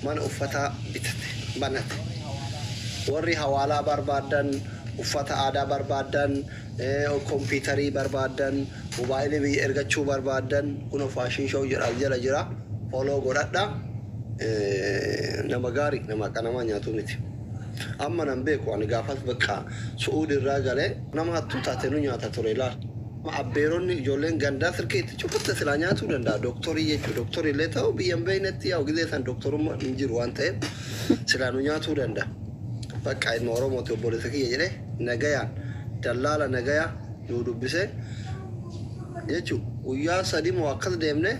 من أفتا بتت بنت وري حوالا بربادن أفتا عدا بربادن كمبيوتري بربادن موبايل بي إرجعشوا بربادن كنا فاشين شو جرا جرا فولو قرأنا nama gaarii nama qanamaa nyaatu miti amma nan beeku ani gaafas bakka su'uudi irraa galee nama hattuu taate nu nyaata ture laal abbeeronni ijoolleen gandaa sirkeetti cufatta silaa nyaatuu danda'a dooktorii jechuu dooktorii illee ta'u biyyan beeynetti yaa gizee san dooktorummaa hin jiru waan ta'eef silaa nu nyaatuu danda'a bakka ilma oromooti obboleessa kiyya jedhee nagayaan dallaala nagayaa nu dubbisee jechuu guyyaa sadii moo akkas deemne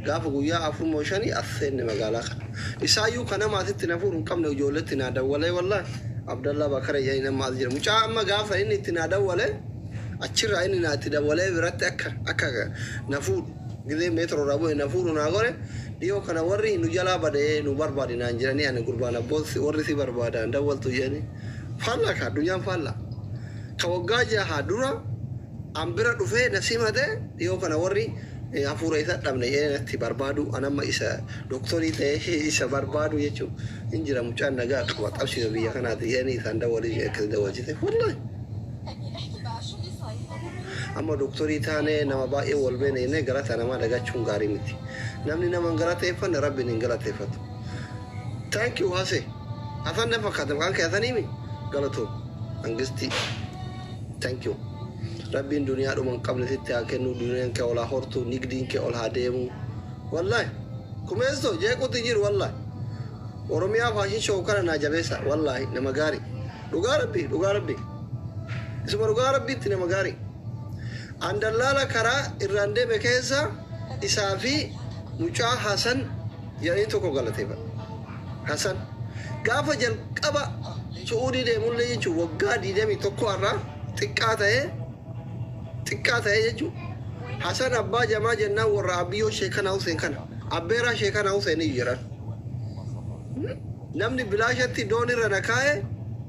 gaafa guyyaa afur moo shanii asseenne magaalaa kana isaayyuu kana maatitti nafuun hin qabne ijoolletti naa dawwalee wallaahi Abdallah Bakara jedhanii nama as jira mucaa amma gaafa inni itti naa dawwalee achirraa inni naa itti dawwalee biratti akka nafuun gizee meetiroo raaboo nafuun naa gore dhiyoo kana warri nu jalaa badee nu barbaade naan jiranii ani gurbaan abboon warri si barbaadaan dawwaltu jedhanii faallaa ka addunyaan faallaa ka waggaa jahaa dura ambira dhufee na simatee dhiyoo kana warri afura isa dhabne yetti barbaadu anamma isa doktori ta'e isa barbaadu jechuun injira mucaan nagaa qaba qabsiisa biyya kanaati yeeni isaan dawwalii akka dawwalchite wallahi amma doktori taane nama baay'ee wal beene galata nama dagachuun gaarii miti namni nama galateeffanne rabbiin hin galateeffatu thank you hase afan na fakkaata kan keessanii galatoo angisti thank you ربي الدنيا دوم قبل ستة كأنه الدنيا كأولا هرتو نقدين كأولا هديمو والله كميزو جاكو تجير والله ورميا فاشين شوكرا ناجبسا والله نمغاري رغاربي اسمه رغاربي تنمغاري عند الله لا كرا الرندة بكيسا إسافي مچا حسن يعني توكو غلطي با حسن غافا جل قبا سعودي دي مولي يجو وقا دي دي توكو عرا تكاته تكاته يجو حسن أبا جماعة جنة ورابيو شيخنا حسين كنا أبيرا شيخنا حسين يجرا نمني بلاشتي دوني رنكاي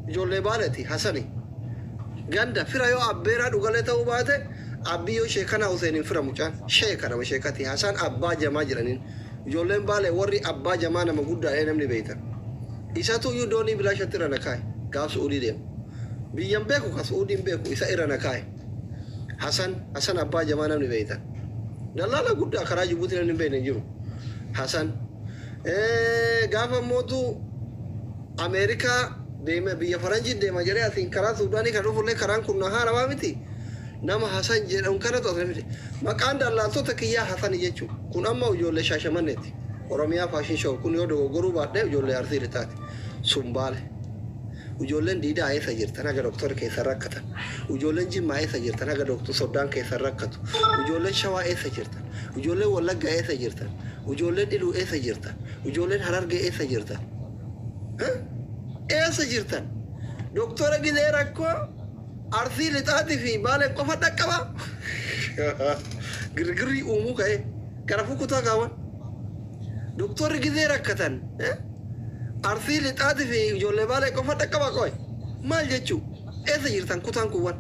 جولي بالتي حسني غندا فرايو أبيرا دوغالتا وباته أبيو شيخنا حسين فراموچان شيخنا وشيخاتي حسن أبا جماعة جرانين جولي بالي وري أبا جماعة نمغودا نمني بيتا إساتو يو دوني بلاشتي رنكاي غاف سعودي ديم بيامبيكو كسعودي مبيكو إسا إرنكاي حسن أبا جمانا من بيتا دلالا قد أخراج بوتنا من بين الجو حسن غافا موتو أمريكا ديما بيا فرنجي ديما جري أثين كرا سوداني كروف لي كران كنا هارا وامتي نما حسن جر أنكرا توصلتي ما كان دللا تو تكيا حسن يجو كنا ما وجول شاشمانتي ورميا فاشين شو كن يودو غرو بعد وجول أرسل تاتي سومبال وجولن ديدا أي سجير تناقة دكتور كيسر ركته وجولن جيم أي سجير تناقة دكتور سودان كيسر ركته وجولن شوا أي سجير تن وجولن ولق أي سجير تن وجولن إلو أي سجير تن وجولن حرارة أي سجير تن ها أي سجير تن دكتور كده ركوا أرسل تاتي في بالك كفر دكوا غرغري أمو كأي كرافو كتا كمان دكتور كده ركتن ها أرسل تاتي في جولة بالك كفر دكوا كوي مال جتشو أي سجير تن كتان كوان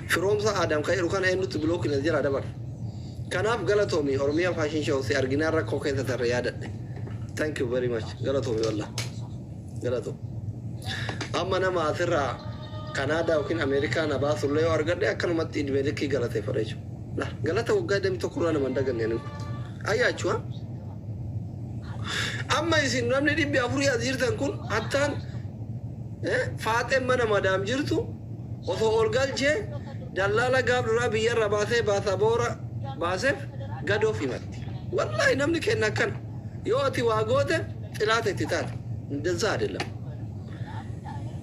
فرومسا آدم كايرو كان إنه تبلوك نزير هذا بار كناف غلطومي هرميا فاشين شو سي أرجينا ركوا كيسة تريادة thank you very much غلطومي والله غلطو أما أنا ما أثرها كندا وكين أمريكا أنا باصل له وأرجع ده أكلم تيجي بدك غلطة فريجو لا غلطة وقاعد يم تقرأنا من دعنا يعني أي أشوا أما يصير نحن ندي بيافوري أزير تنكون حتى فاتم منا مدام جرتو وثو أورجال جه دللا قبل ربي رباثه باثابورا باسف قدو في مات والله نمني كنا كان يوتي واجوده ثلاثة تتات دزاد الله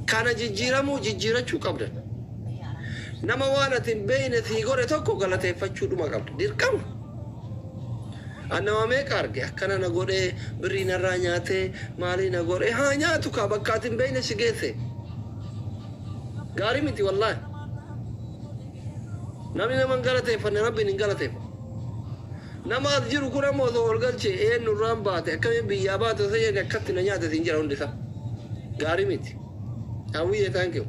كان جيجيرمو جيجيرة شو قبل نما وانا تبين ثيغورة توكو غلطة فتشو ما قبل دير كم أنا ما ميكارجع كنا نقول برينا رانياته مالي نقول ها نياتو كابكاتين بين سجيته غاري متي والله نامي نمان غلطة فن ربي نغلطة نما أجيرو كنا موضوع أورجال شيء نورام بات كم بيجابات وسيا كاتنا نياته تنجر عندي سا غاري متي أوي thank you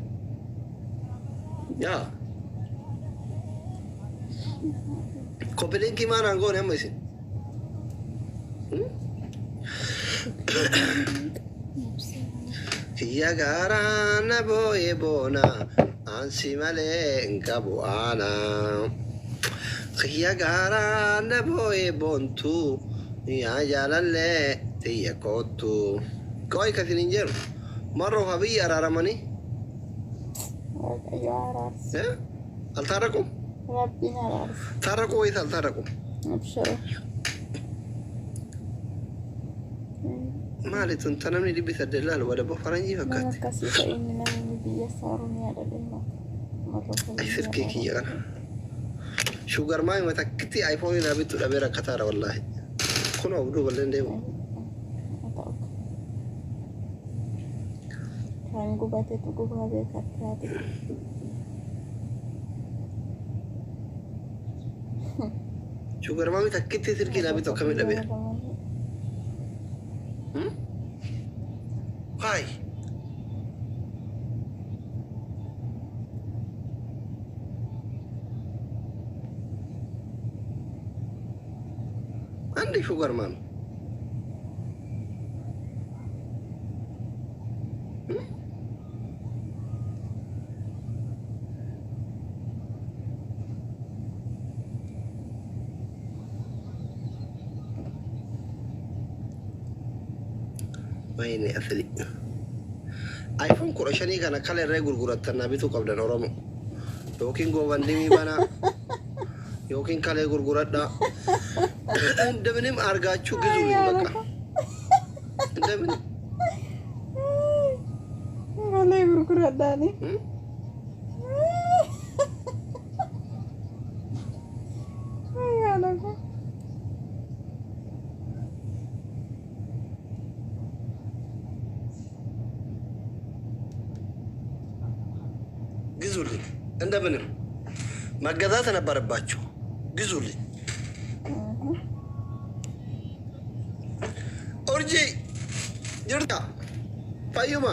يا كوبلين كمان أنقول هم يصير Kiyya garaa na boo'ee boona ansi malee hin qabu aana. Kiyya garaa na boo'ee boontu yaa jaalallee xiyya kootu. Koo ikkasin hin jedhu marroo habiyyi araaramanii. Altaaraqu. Taaraqu wayisa altaaraqu. Maali tun tanamni dhibbi saddeet laalu wada faranjii fakkaatti. Ay sirkii kiyya kana. Shugar maami matakkitti iPhone irraa bittu dhabee rakkataara wallaahi. Kun of duuba illee deemu. Kan gubate tu gubate kakkaate. Shugar maami takkitti sirkii irraa bittu akkamii dhabee? Why? Andi sugar man. Ini asli. iPhone kurashani kana kale re gurguratan nabi tu qabdan oromo. Yokin go bandimi bana. Yokin kale gurguradda. Ndemnim argachu gizuli baka. Ndemnim. Kale gurguradda ni. Ay alaka. ግዙልኝ እንደምንም መገዛት ነበረባችሁ ግዙልኝ ኦርጂ ጅርታ ፋዩማ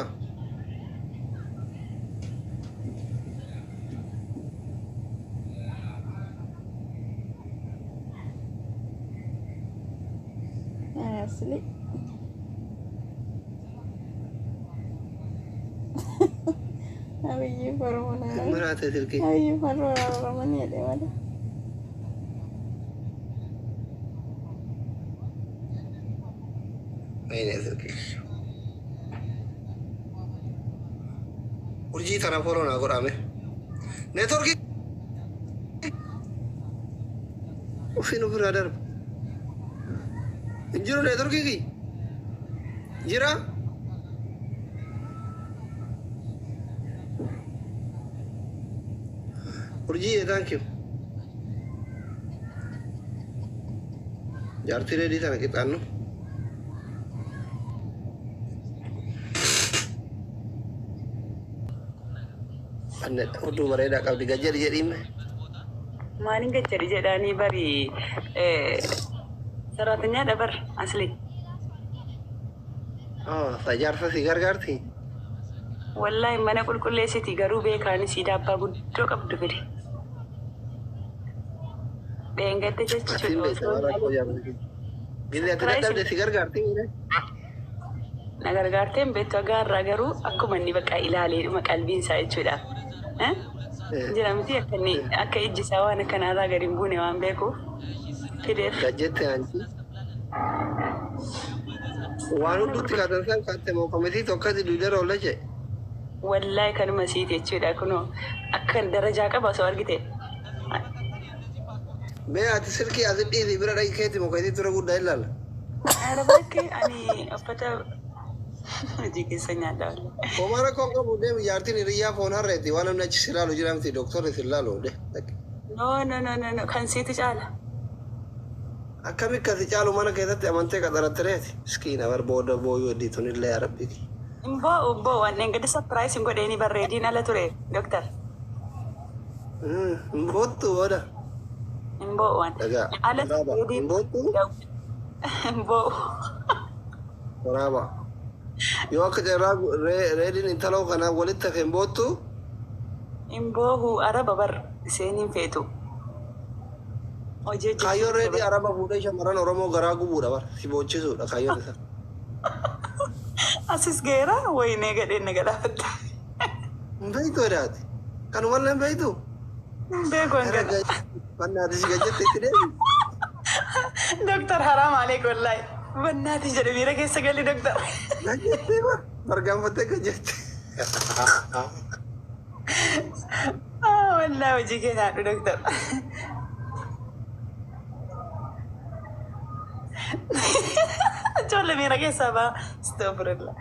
asli Abiy Farmona. Merata tilki. Abiy Farmona Romania de mana? Ini tilki. Urji tanah Farmona aku rame. Network. Ufinu brother. Injuru network ki. Jira. Urji, thank you. Jarti ready sana kita anu. Anda udah berada kau digajar jadi me. Maling gajar jadi bari seratnya ada bar asli. Oh, sajar sigar garti. Wallahi mana kulkulle siti garu be kan si dabba guddo kabdu gadi. Bengate Asin deh, sekarang aku yang begini. Gini ada sigar garti ini. Nagar gartem beto agarra garu aku manni baka ilale duma qalbin sa jechuudha. Jira miti akkanni akka ijji sawana kana ra garin bune wan beko. Kidef. Gadget anji. Wanu dutti katan san katte mo komiti tokkati duidar olaje. Wallahi kan masiti jechuudha kuno akkan daraja qaba so argite. Be ati sirki aziddi libra dai keti mo kati tura gudda illal. Arabake ani afata Jiki sanya dah. Omara kau kamu deh yarti ni ria phone harreti wana na chisiralu jiram ti doktor isilalu deh. No. Kan situ cala. Akami kasi calu mana kita te amante kadara tereti. Skina bar boda boyu di tu ni le Arabi. Umbo wan yang gede surprise yang gede ini barredi nala ture dokter. Mbotu boda. Umbo wan. Daga. Ala ready. Mbotu. Umbo. Berapa? Yo kerja ready ni talau kana walit tak mbotu. Umbo hu Arab bar senin fetu. Kayo ready Arab buda isya maran oromo garagu buda bar si bocce su da kayo nisa. Asis geera wayinee gadheen na galaafatte. Beektu adaati. Kan walleen beektu. Beekuun gala. Bannaatis gajjatte itti deemi. Doktor haram aleek wallahi. Bannaati jedhe miira keessa galli doktor. Gajjattee ba? Bargaanfattee gajjatte. Wallahi hojii kee taadhu doktor. Ijoollee miira keessaa ba'a. Astagfirullah.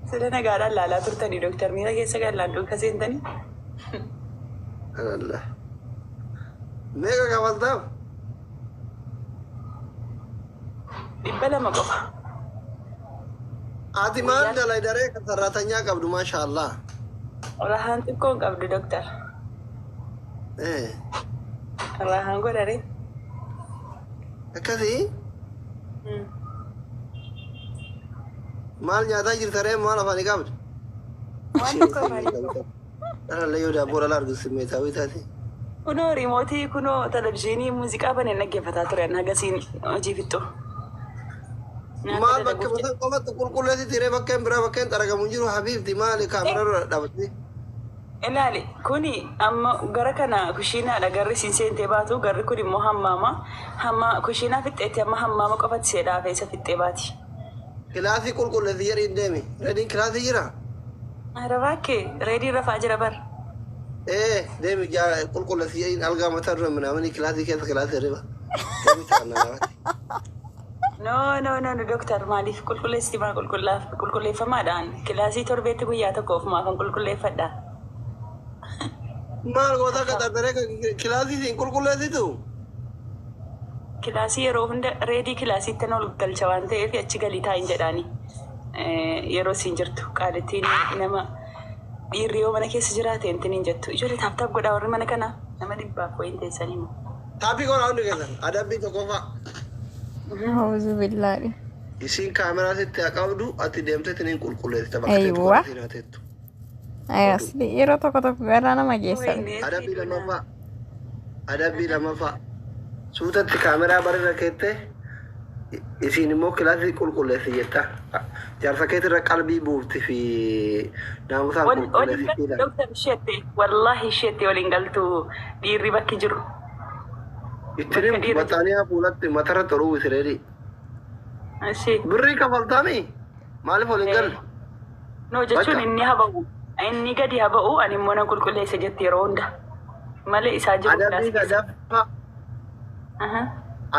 Sila nagaadhaan laalaa turtanii doktor miira keessa gallaan duuka seentanii. Allah. Meeqa kabaltaaf? 200 qofa. Ati maal dalay daree kan sarratanyaa qabdu maashaallah. Rahaan xiqqoon qabdu doktor. Rahaan godhare. Akkasii? Maal nyaataa jirta ree maal afaan qabdu? Waan tokko maali? Dhalaallee yoo daabboo dhala argu simmeetaawii taate. Kunoo riimootii kunoo televizyiinii muuziqaa baneen dhaggeeffataa ture hagasiin hojii fixxu. Maal bakka mataan qofatti qulqulleessi tiree bakka hin biraa bakka hin xaragamu jiru habiibti maali kaamera dura dhaabatti? Ilaali kuni amma gara kana kushiinaadha garri siin seentee baatu garri kun immoo hamma kushiinaa fixxeetti amma hammaama qofatti seedhaa keessa fixxee baati. Kilaasii qulqulleessi jedhiin deemi. Reediin kilaasii jira? Rabaakee reediin rafaa jira bar. Deemi qulqulleessi jedhiin algaa mataa dura minaamanii kilaasii keessa kilaasii riba. Deemi taa'annaa No, doktor maaliif qulqulleessiti maa qulqulleeffamaadhaan kilaasii torbeetti guyyaa tokko ofumaa kan qulqulleeffadha. Maal goota akka xarxaree kilaasii siin qulqulleessitu? Kilaasii yeroo hunda reedii kilaasiitti ol galcha waan ta'eef achi galii taa'in jedhaani. Yeroo siin jirtu qaalittiin nama dhiirri yoo mana keessa jiraate intiniin jettu. Ijoollee taaptaap godhaa warri mana kana nama dhibbaaf wayiin teessanii moo. Taappii godhaa hundi keessan adabbii tokko fa'a. Auzu billahi. Isin kaameraa sitti haa qabdu ati deemtee tiniin qulqulleessita bakka Aywa. teetu qoratiin haa teettu. Asli yeroo tokko tokko gara nama geessa. Adabbii lammaffaa. Adabbii lammaffaa. Suutatti kaameraa barreessa keettee isin immoo kilaasii qulqulleessi jetta. Jaarsa keetirra qalbii buufti fi naamusaan qulqulleessi. Doktor ishette wallahi ishette waliin galtu dhiirri bakki jiru. Ittiin baxaaniyaa fuulatti matarra xoruu isireedhi. Ashee. Birrii kafaltaami? Maaliif waliin galle? No jechuun inni haba'u. Inni gadi haba'u ani immoo nan qulqulleessa jetti yeroo hunda. Malee isaa jiru Adabbii sadaffaa.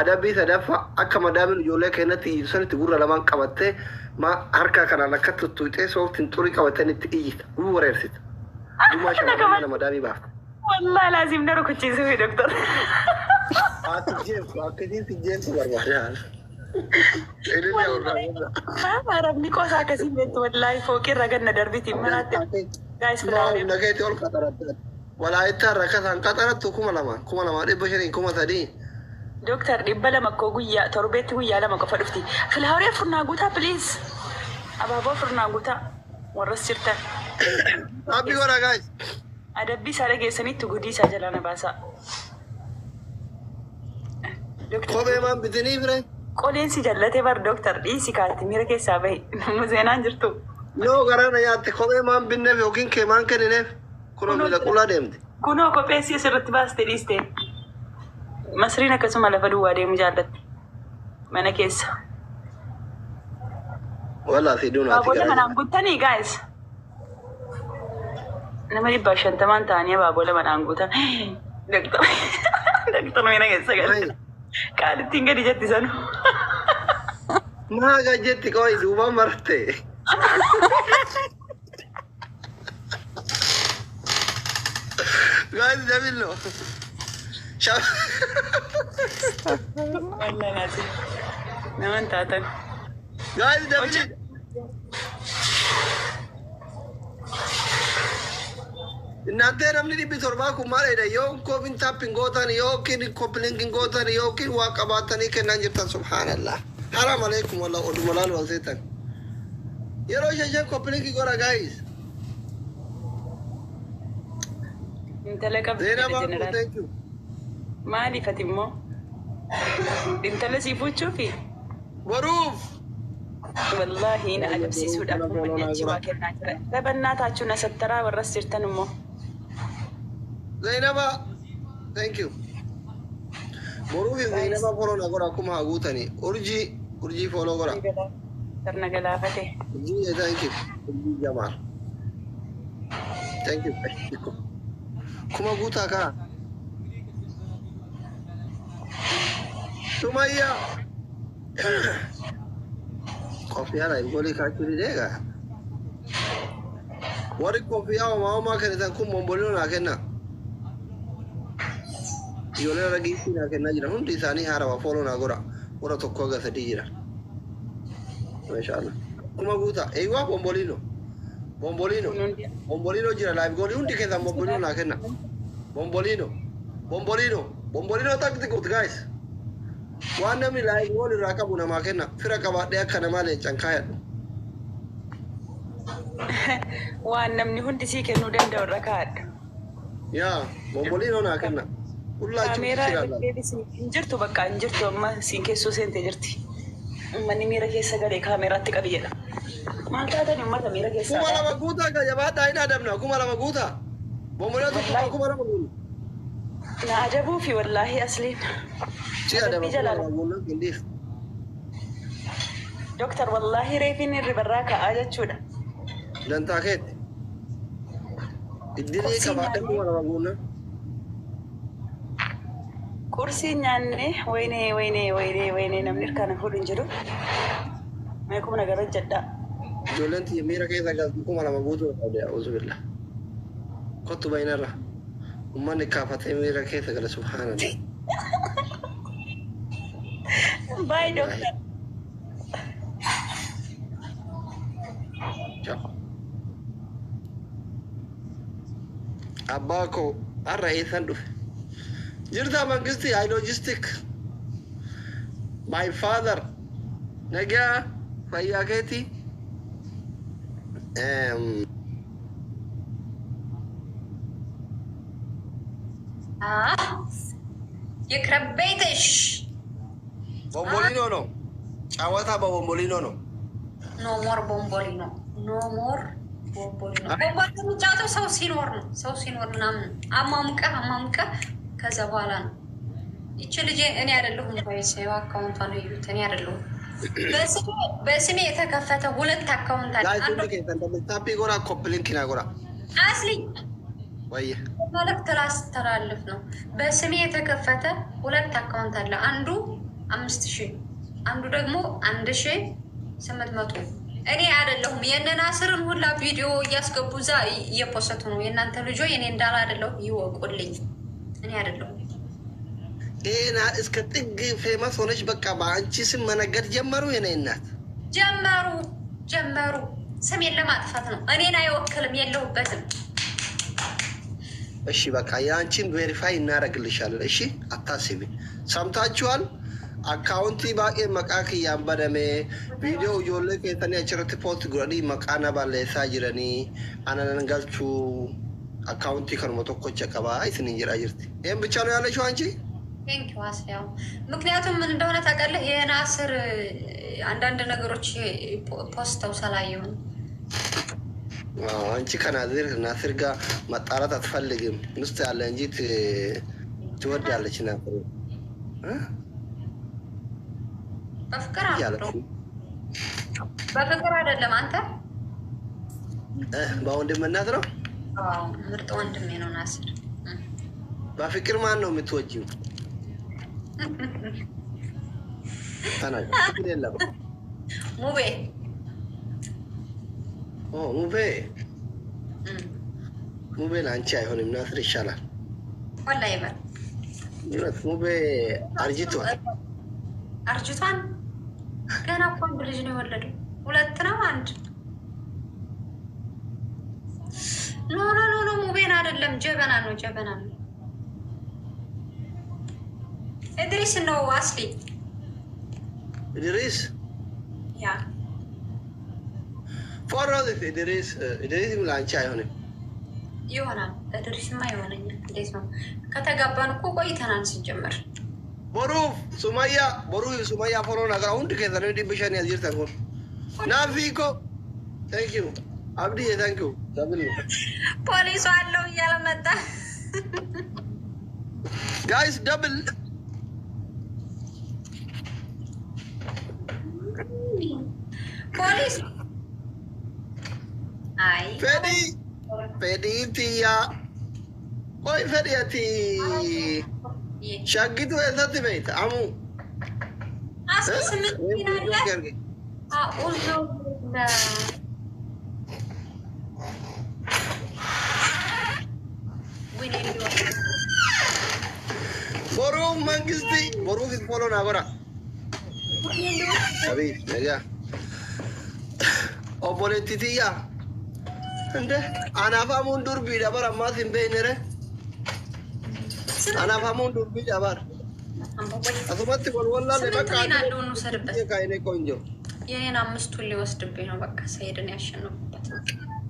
Adabbii sadaffaa akka madaamin ijoollee keenyatti sanitti gurra lamaan qabattee harka kanaan akka tuttuutee sooftiin xurii qabattee itti iyyita. Gurra wareersita. Dumaa shamarran nama madaamii baafta. Wallahi laazim na rukuchiisuu doktor. Ati jeefu akkasiin si jeefu barbaadaan. Arabni qosa akkasiin beektu wallahi fooqirra ganna darbiti manaatti. Gaayis filaalee. Nageetti ol qaxaratti. Walaayittaa rakkasaan qaxarattu 2000 5,500 3,000. Doktor 200 koo guyyaa torbeetti guyyaa 2 qofa dhufti. Filaawuree furnaa guutaa please. Abaaboo furnaa guutaa warras jirtan. Abbi godha gaayis. Adabbii isaa dhageessanitti gudii isaa jalaa na baasaa. Kophee maan bitinii fire? Qoleensi jallatee bar doktor dhiisi kaatti miira keessaa bahi. Museenaan jirtu. Noo garaana nyaatte kophee maan binneef yookiin kee maan kennineef? Kunoo miidhagulaa deemte. Kunoo kopheessi asirratti baastee dhiiste. Masriin akkasuma lafa duwwaa deemu jaallatti. Mana keessa. Walaa fi duunaati Abaabola manaan guutanii gaayis. Nama 150 ta'anii abaabola manaan guutan. Doktor miira keessa galte. Qaalittiin gadi jetti sanu. Maa gajjetti qo'i duubaan maratte. Gaayis jabillo. Wallahi naasi. Naman taatan. Gaayis jabillo. Inaantee namni 700 kun maalidha yoo koopin taappiin gootan yookiin kooppilinkiin gootan yookiin waa qabaatanii kennan jirtan subhaanallah. Haram aleikum wallah oduma laalu wal seetan. Yeroo shashan koppilinkii godha gaayis. Intala qabdi jeneraal. Maaliif ati immoo? Intala sii fuuchuufi? Baruuf. والله هنا أجب سيسود أكو من يجوا كنا ترى لبناتها نسترا والرسيرتن مو زينبا thank you بروفي زينبا فولو نقول أكو ما أقولتني أرجي فولو قرا ترنا قلافته أرجي thank you جمال thank you كم أقولتها كا سمية kopi ala boleh kacuri dega wari kopi awa mau makan itu aku membeli nak kena yole lagi sih nak kena jira hundi sani hara wa follow nak ora tokko ga sedi jira mashallah kuma guta ewa bombolino jira live goli hundi kesa bombolino nak kena bombolino taktik ut guys Wana mi live wali rakabu na makena fira kaba daya kana male chankaya wana mni hundi sike no denda rakat ya bombolino na kana ulla kamera injirtu bakka injirtu amma sinke so sente jirti mani mira kessa gare kamera tikabiyada malta da nimma mira kessa kuma la maguta ga jabata ina damna kuma la maguta bombolino to kuma la maguta na ajabu fi wallahi aslin دكتور والله ريفين الربراكة آجت شودا لن تاكيد الدنيا كبعدك ولا بقولنا كرسي ناني ويني نمنير كان نقول إنجلو ما يكون نقرأ جدا جولنت يميرا كذا قصدكم على مقوله أعوذ بالله كنت بين الله وما نكافة يميرا كذا قال سبحان الله باي دكتور أباكو الرئيس هندوف جردا منقستي هاي لوجيستيك my father نجا فياكيتي يكرب بيتش بومبولينو نو عواتا بومبولينو نو no more بومبولينو بومبولينو جاتو سو سينور ምናምን አማምቀ ከዛ በኋላ ነው እቺ ልጅ እኔ አይደለሁም ኮይስ አካውንቷ ነው ይሉት እኔ አይደለሁም በስሜ የተከፈተ ሁለት አካውንት አለ አንዱ ታፒ ጎራ ኮፕሊንክ ናጎራ አስሊ ወይ ማለት ተላስተላልፍ ነው በስሜ የተከፈተ ሁለት አካውንት አለ አንዱ 5000 አንዱ ደግሞ 1800 እኔ አይደለሁም የነናስርን ሁላ ቪዲዮ እያስገቡ ዛ እየፖስቱ ነው የናንተ ልጆ የኔ እንዳላ አይደለሁ ይወቁልኝ እኔ አይደለሁም ኤና እስከ ጥግ ፌመስ ሆነች በቃ ባንቺ ስም መነገድ ጀመሩ የኔ እናት ጀመሩ ስሜን ለማጥፋት ነው እኔን አይወክልም የለሁበትም እሺ በቃ ያንቺን ቬሪፋይ እናረግልሻለን እሺ አታስቢ ሰምታችኋል አካውንቲ ባቄ መቃክ ያንበደሜ ቪዲዮ ዮለ ከተኒ አችረት ፖስት ጉራዲ መቃና ባለሳ ጅረኒ አናነን ገልቹ አካውንቲ ከርሞቶ ኮቸ ቀባ አይስን እንጀራ ጅርቲ ይሄን ብቻ ነው ያለሽው አንቺ ቴንክ ዩ አስያው ምክንያቱም ምን እንደሆነ ታውቃለህ የናስር አንዳንድ ነገሮች ፖስተው ሰላየው አንቺ ከናዝር ናስር ጋር መጣላት አትፈልግም ንስት ያለ እንጂ ትወዳለች ነበር በፍቅር አይደለም አንተ በወንድምነት ነው አዎ ምርጥ ወንድሜ ነው ናስር በፍቅር ማን ነው የምትወጂው ፍቅር የለም ሙቤ ለአንቺ አይሆንም ናስር ይሻላል ወላሂ በል ሙቤ አርጅቷን ገና እኮ አንድ ልጅ ነው የወለደው ሁለት ነው አንድ ኖ ሙቤን አይደለም ጀበና ነው ኢድሪስ ነው አስሊ ኢድሪስ ያ ፎርዋርድ ኢድሪስ ላንቺ አይሆንም ይሆናል ኢድሪስማ ይሆነኛል እንዴት ነው ከተጋባን እኮ ቆይተናል ሲጀመር ቦሩፍ ሱማያ ፎሎ ነገር ሁንድ ከዘነ ዲብሻን ያዝርታ ኮን ናፊኮ ታንክ ዩ አብዲ ታንክ ዩ ደብል ፖሊሱ አለው እያለ መጣ። ጋይስ ደብል ፖሊስ አይ ፌዲቲያ ቆይ ፌዲያቲ ሻጊቱ እዛት ቤት አሙ አስስምት ይናለ አኡዙ ቦሩ መንግስቲ ቦሩ ፊትፎሎ ናጎራ አቤት ነጋ ኦቦሌቲቲያ እንደ አናፋሙን ዱርቢ ዳበር አማሲን በይነረ አናፋሙን ዱርቢ ዳበር አሱመት ወልወላ ለበቃ ነው ሰርበት ካይኔ ቆንጆ የኔን 5ቱን ሊወስድብኝ ነው። በቃ ሰይድን ያሸነፍበት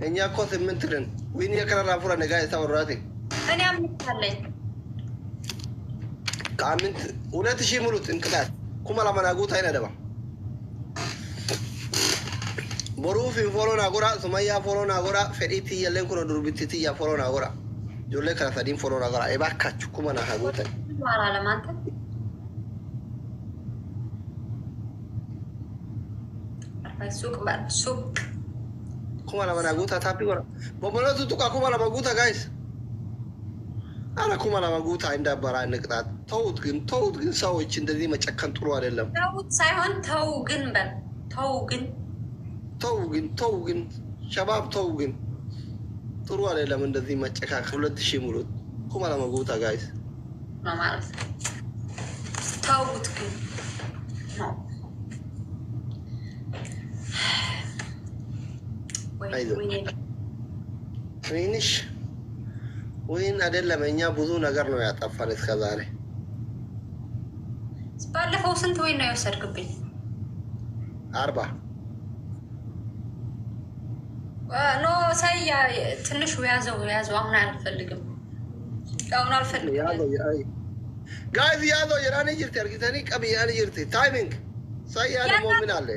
እኛ እኮ 8 ነን። ዊን የከረራ ፉራ ነጋ የታወራቴ እኔ 5 አለኝ። ካምንት 2000 ሙሉት እንቅጣት ኩማላ መናጉት አይነደባ ቦሩፍ ፎሎ ናጎራ ሱማያ ፎሎ ናጎራ ፌዲቲ የለን ኩሮ ዱርቢቲቲ ያ ፎሎ ናጎራ ጆሌ ከራሳዲን ፎሎ ናጎራ አይባካችሁ ኩማና ሀጉተ ማራ ለማንተ ሱቅ ባል ሱቅ ኩማላ መናጉታ ታፒ ጎራ ቦቦሎቱ ቱቃ ኩማላ መጉታ ጋይስ አረ ኩማላ መጉታ እንዳባራ ንቅጣት ተውት ግን ሰዎች እንደዚህ መጨከን ጥሩ አይደለም። ተውት ሳይሆን ተው ግን በል ተው ግን ሸባብ ተው ግን ጥሩ አይደለም እንደዚህ መጨካከ 2000 ሙሉት ኩማላ መጉታ ጋይስ ነው ማለት ተውት ግን ነው ወይን አይደለም። እኛ ብዙ ነገር ነው ያጠፋን እስከዛሬ። ባለፈው ስንት ወይን ነው የወሰድክብኝ? 40 ኖ ሳይያ ትንሹ ያዘው አሁን አልፈልግም ጋይዝ ያዘው የራኔ ጅርት ያርጊተኒ ቀብ ያኔ ጅርት ታይሚንግ ሳይያ ደግሞ ምን አለ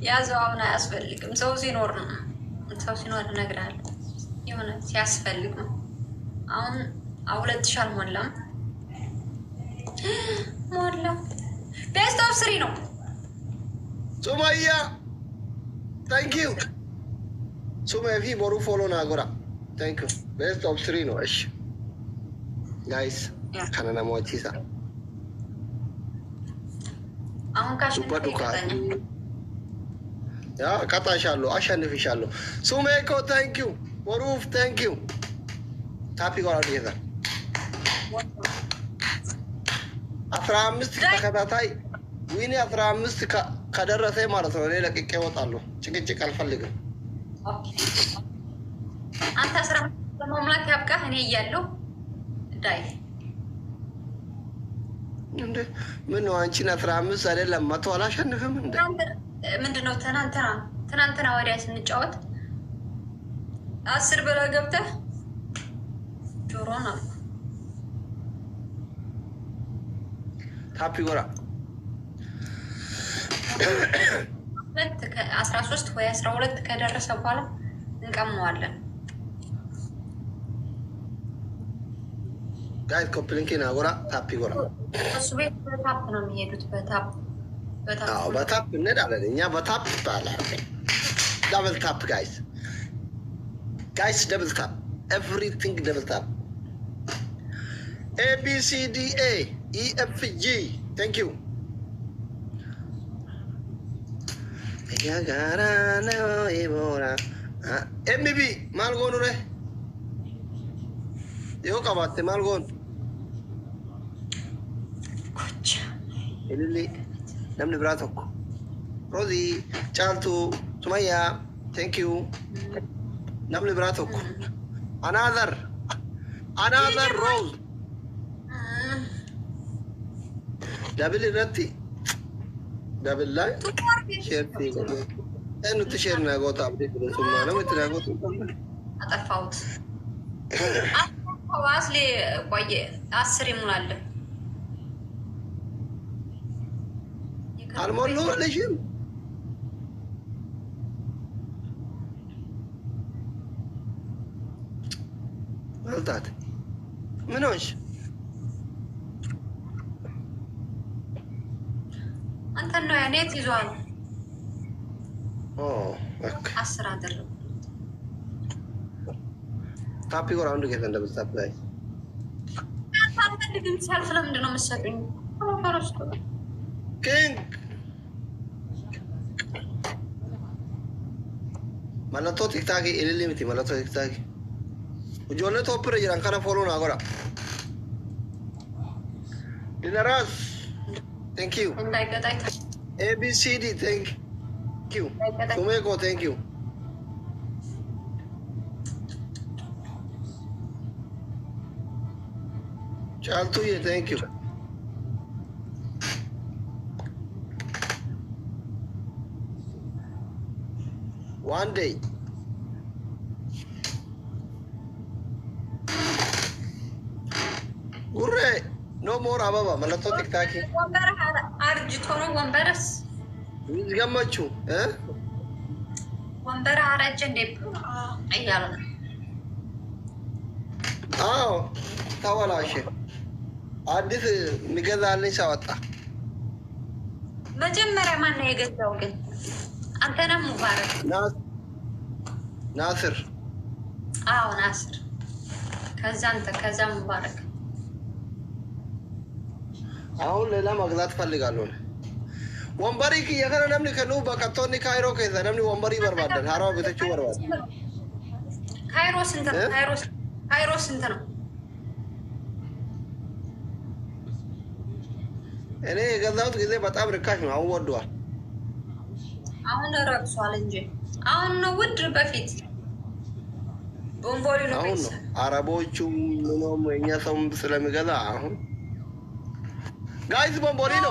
ያዘው አሁን አያስፈልግም። ሰው ሲኖር እነግርሃለሁ የሆነ ሲያስፈልግ ነው። አሁን 2000 አልሞላም ሞላ ቤስት ኦፍ 3 ነው። ሱማያ ታንክ ዩ ሱማያ ፊ ቦሩ ፎሎ ናጎራ ታንክ ዩ ቤስት ኦፍ 3 ነው። እሺ ጋይስ ካናና ሞቺሳ አሁን ካሽንዱካ ያ ቀጣሻለሁ አሸንፍሻለሁ። ሱሜኮ ታንክ ዩ ቦሩፍ ታንክ ዩ ታፒ ጎራ ዲዛ 15 ተከታታይ ዊኒ 15 ከደረሰ ማለት ነው። ሌላ ለቅቄ እወጣለሁ። ጭቅጭቅ አልፈልግም። አንተ 15 ለመሙላት ያብቃህ። እኔ እያለሁ ዳይ እንደ ምን ነው አንቺን 15 አይደለም 100 አላሸንፍም እንደ ምንድነው? ትናንትና ወዲያ ስንጫወት 10 ብለህ ገብተህ ጆሮን አልኩ። ታፒ ጎራ 13 ወይ 12 ከደረሰ በኋላ እንቀመዋለን። ጋይስ ኮፕሊንኪና ጎራ ታፒ ጎራ እሱ ቤት በታፕ ነው የሚሄዱት። በታፕ እንሄዳለን እኛ በታፕ ይባላል። ዳብል ታፕ ጋይስ ደብል ታፕ ኤቭሪቲንግ ደብል ታፕ ABCDA EFG ታንክ ዩ ያጋራ ነው ይቦራ MB ማልጎኑ ረ yoo qabaatte maal goon ililli namni biraa tokko Roozii Caaltuu Sumayyaa thank you namni biraa tokko another Rose dabil irratti dabilaa sheertii nuti sheer naa goota abdii bilisummaa namatti naa gootu አጠፋሁት። ዋስሌ ቆየ 10 ይሙላል። المولو ليشم غلطات منوش انت انه يعني تيزوال اوه اوكي 10 አደረኩ ታፒ ጎራ አንዱ ጌታ እንደምትታፕ ላይ አልፈልግም ሰልፍ ለምንድን ነው የምትሰጡኝ ፈረስኩ ኪንግ ማለቶ ቲክታክ ኢሊሊሚቲ ማለቶ ቲክታክ ujolle toppire jiran kana follow na gora dinaras thank you እንዳይቀጣይ abcd thank you tumeko thank you chaltuye thank you one day Gurre, no more ababa, malato tiktaki. ወንበር አርጅቶ ነው ወንበርስ ይዝገማችሁ ወንበር አረጀ እንዴ እያሉ ነው። አዎ ተወላሽ አዲስ የሚገዛልኝ ሰው ወጣ። መጀመሪያ ማን ነው የገዛው ግን? አንተ ነህ ሙባረክ? ናስር። አዎ ናስር። ከዛ አንተ ከዛ ሙባረክ አሁን ሌላ መግዛት ፈልጋለሁ። ወንበሪ ከየከረ ነምኒ ከኑ በቀቶኒ ካይሮ ከዛ ነምኒ ወንበሪ በርባደን ሀራው ቤተቹ በርባደ ካይሮ ስንት ነው? ካይሮ ስንት ነው? እኔ የገዛሁት ጊዜ በጣም ርካሽ ነው። አሁን ወዷል። አሁን ረክሷል እንጂ አሁን ነው ውድ። በፊት ቦምቦሊ ነው። አሁን ነው አረቦቹ ምንም የኛ ሰው ስለሚገዛ አሁን ጋይስ ቦምቦሊኖ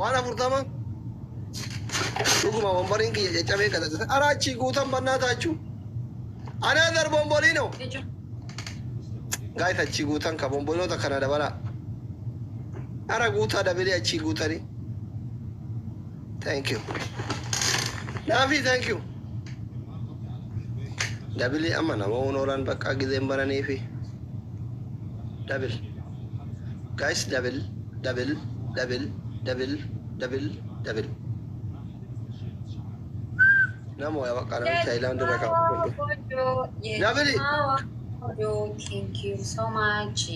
ዋና ፉርታማ ዱጉማ ወንበሪን ከየጨጨቤ ከደሰ አራቺ ጉተን በእናታችሁ አናዘር ቦምቦሊኖ ጋይስ አቺ ጉተን ከቦምቦሊኖ ተከና ደበላ አራ ጉታ ደብሊ አቺ ጉተኒ ታንክ ዩ ናፊ ታንክ ዩ ደብሊ አማና ወኖራን በቃ ጊዜም በረኔፊ ደብል ጋይስ ደብል double namo ya bakara Thailand reka double thank you so much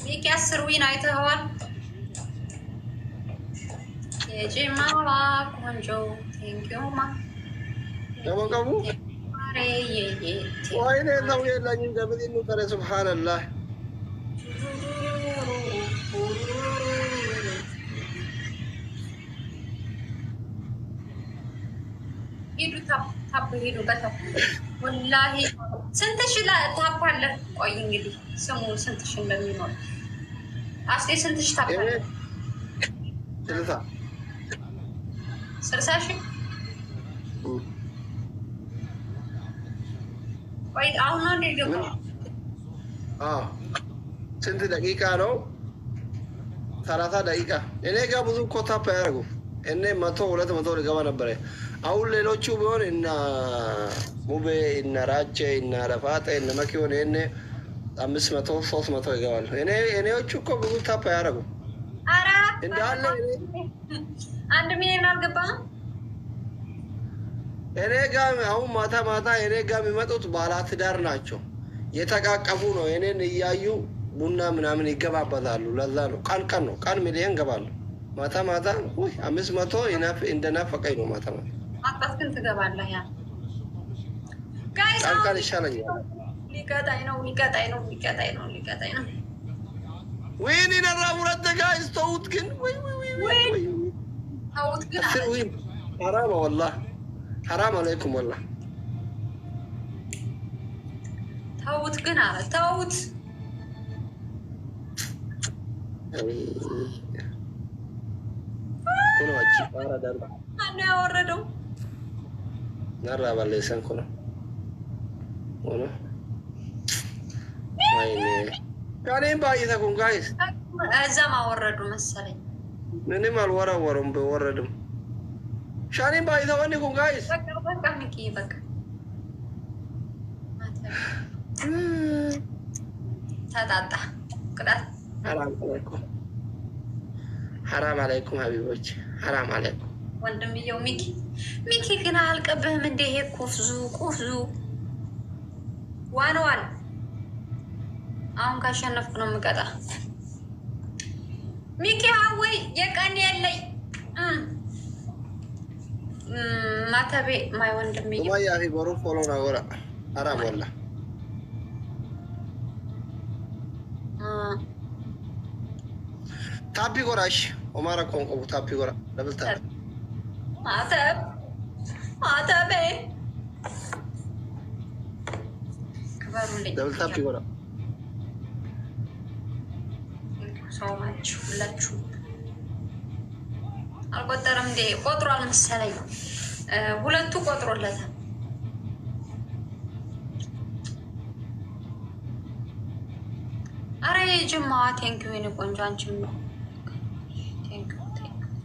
Miki asruin አይተኸዋል የጀማዋ ቆንጆ thank you ma kamu ወይኔ ነው የለኝም double ነው ተረ ሱብሃንአላህ ሄዱ ታፕ ሄዱ በታፕ ወላሂ ስንት ሺህ ታፕ አለ። ቆይ እንግዲህ ስሙ ስንት ሺህ እንደሚኖር አስቴ ስንት ሺህ ታፕ አለ? 60 ሺህ ቆይ አሁን ነው እንደ ገባ ስንት ደቂቃ ነው? 30 ደቂቃ። እኔ ጋር ብዙ እኮ ታፕ ያደርጉ እኔ 100-200 ሊገባ ነበረ። አሁን ሌሎቹ ቢሆን እና ሙቤ እና ራቼ እና ረፋጤ እና መኪሆን እኔ 500-300 ይገባሉ። እኔዎቹ እኮ ብዙ ታፕ ያደርጉ አራ እንዳለ 1 ሚሊዮን አልገባም። እኔ ጋር አሁን ማታ እኔ ጋር የሚመጡት ባለትዳር ናቸው። የተቃቀፉ ነው። እኔን እያዩ ቡና ምናምን ይገባበታሉ። ለዛ ነው ቀን ነው ቀን ሚሊዮን ገባሉ። ማታ ወይ 500 ይናፍ እንደናፈቀኝ ነው። ማታ አጣት ግን ትገባለህ። ያ ጋይስ ቀን ይሻለኛል። ሊቀጣይ ነው። ወይኔ ነራ ሙረተ ጋይስ ተውት ግን ወይ ተውት ግን ሐራም والله ሐራም አለይኩም والله ተውት ግን አለ ተውት ኮኖች አራ ዳር ማን ያወረደው ነራ ባለሰን ኮኖ ወይኔ ካኔም ባይታ ኮን ጋይስ እዛም አወረዱ መሰለኝ። ምንም አልወረወሩም። በወረድም ሻኔን ባይተወን ይኩን ጋይስ በቃ ሚኪ በቃ ተጣጣ ቅጣት። ሐራም አለይኩም ሀቢቦች፣ ሐራም አለይኩም ወንድምየው ሚኪ ግን አልቀብህም እንደ ይሄ ቁፍዙ ዋን አሁን ካሸነፍኩ ነው የምቀጣ። ሚኪ ሀወይ የቀን የለኝ ማተቤ ማይ ወንድምየው ማያ ሂበሩ ፎሎ ናጎራ ሐራም ወላ ታፒ ጎራሽ ኦማራ ኮንቆቡ ታፒ ጎራ ለብልታ ማተቤ ክበሩልኝ። ለብልታ ፒ ጎራ ሰው ናችሁ ሁላችሁ። አልቆጠረም እንዴ? ቆጥሯል መሰለኝ። ሁለቱ ቆጥሮለታል። አረ የጅማዋ ቴንኪው የኔ ቆንጆ፣ አንቺም ነው ቴንኪው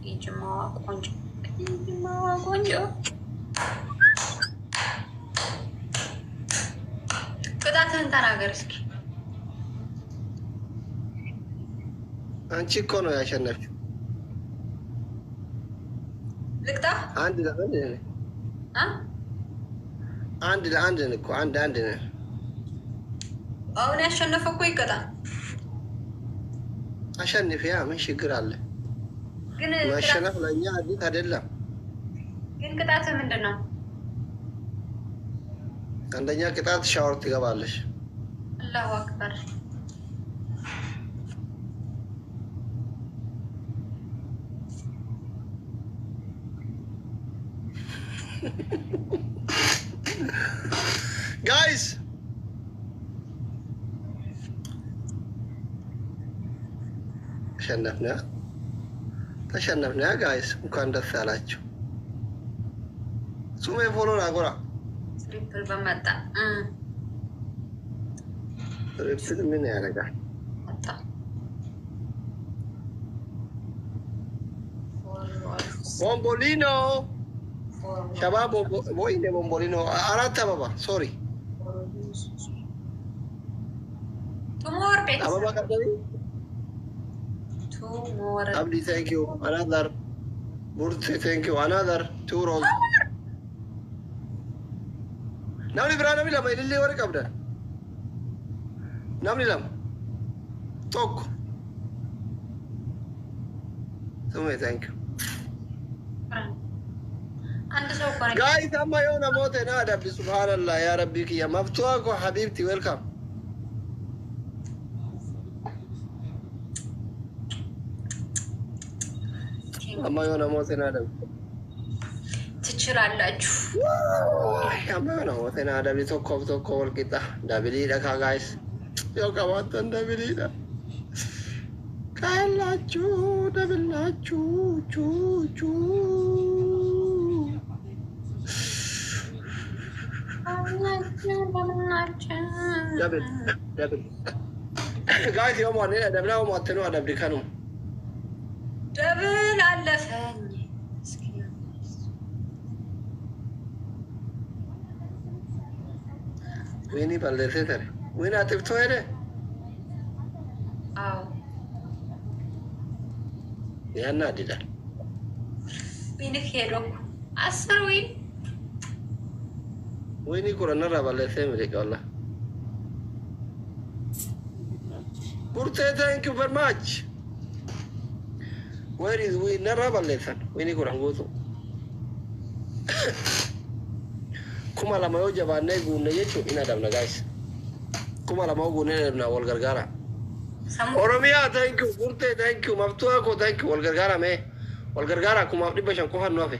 የጅማዋ ቆንጆ፣ የጅማዋ ቆንጆ። ቅጣትህን ተናገር እስኪ። አንቺ እኮ ነው ያሸነፍሽው። ልቅጣ አንድ ለአንድ ነን እኮ አንድ ነን። አሁን ያሸነፈ እኮ ይቀጣል። አሸንፊያ ምን ችግር አለ? ግን ማሸነፍ ለእኛ አዲስ አይደለም። ግን ቅጣት ምንድን ነው? አንደኛ ቅጣት ሻወር ትገባለሽ። አላሁ አክበር። ጋይስ ተሸነፍና ጋይስ እንኳን ደስ ያላችሁ። ሱሜ ፎሎ ናጎራ ትሪፕል በመጣ ትሪፕል ምን ያደርጋል? ቦምቦሊኖ ሸባብ ወይኔ ቦምቦሊኖ አራት አበባ ሶሪ ቱሞር ቤት አበባ ቀደሚ ቱሞር አብዲ ቴንኪዩ አናዘር ቡርቴ ቴንኪዩ አናዘር ቱ ሮዝ ናምኒ ብራ ነሚ ለማ ኢልሌ ወረ ቀብደ ናምኒ ለማ ቶክ ቱሜ ቴንኪዩ ጋይስ አማ የሆነ ሞቴ ና አዳቢ ሱብሃንአላህ ያ ረቢ ክያ መብቱዋ እኮ ሀቢብቲ ዌልካም አማ የሆነ ሞቴ ና አዳቢ ትችላላችሁ። አማ የሆነ ሞቴ ና አዳቢ ቶኮ ወልቂጣ ዳቢሊ ደካ ጋይስ ያው ቀባተን ዳቢሊ ዳ ካላችሁ ደብላችሁ ቹቹ ጋይስ የሞ ደብላ ሞተኑ አዳብዲ ከኑ ደብል አለፈኝ። ወይኔ ባለፈ ተረ ወይኔ አጥፍቶ ሄደ። አዎ ያናድዳል። ቢንክ ሄዶ 10 ወይኔ ቁረነራ ባለፈ ምሪቃላ ቡርቴ ታንክ ዩ ቨሪ ማች ወሪ ወይ ነራ ባለፈ ወይኔ ቁረን ጎቶ ኩማ ለማዮ ጀባነ ጉነ የቹ ኢና ዳብና ጋይስ ኩማ ለማዮ ጉነ ና ወልገርጋራ ኦሮሚያ ታንክ ዩ ቡርቴ ታንክ ዩ መፍቱዋ ኮ ታንክ ዩ ወልገርጋራ ኩማ ዲበሻን ኮፋን ነው አፈ